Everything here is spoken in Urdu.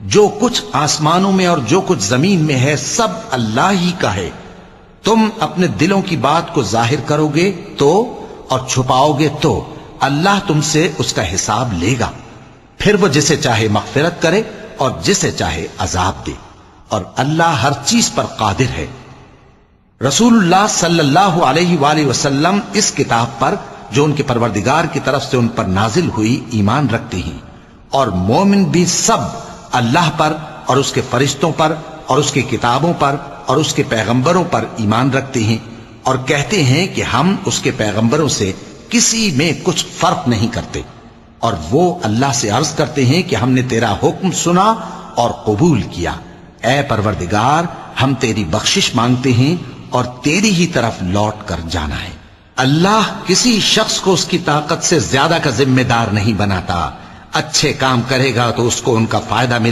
جو کچھ آسمانوں میں اور جو کچھ زمین میں ہے سب اللہ ہی کا ہے. تم اپنے دلوں کی بات کو ظاہر کرو گے تو اور چھپاؤ گے تو اللہ تم سے اس کا حساب لے گا. پھر وہ جسے چاہے مغفرت کرے اور جسے چاہے عذاب دے، اور اللہ ہر چیز پر قادر ہے. رسول اللہ صلی اللہ علیہ وآلہ وسلم اس کتاب پر جو ان کے پروردگار کی طرف سے ان پر نازل ہوئی ایمان رکھتے ہیں، اور مومن بھی سب اللہ پر اور اس کے فرشتوں پر اور اس کی کتابوں پر اور اس کے پیغمبروں پر ایمان رکھتے ہیں، اور کہتے ہیں کہ ہم اس کے پیغمبروں سے کسی میں کچھ فرق نہیں کرتے. اور وہ اللہ سے عرض کرتے ہیں کہ ہم نے تیرا حکم سنا اور قبول کیا. اے پروردگار، ہم تیری بخشش مانگتے ہیں اور تیری ہی طرف لوٹ کر جانا ہے. اللہ کسی شخص کو اس کی طاقت سے زیادہ کا ذمہ دار نہیں بناتا. اچھے کام کرے گا تو اس کو ان کا فائدہ ملے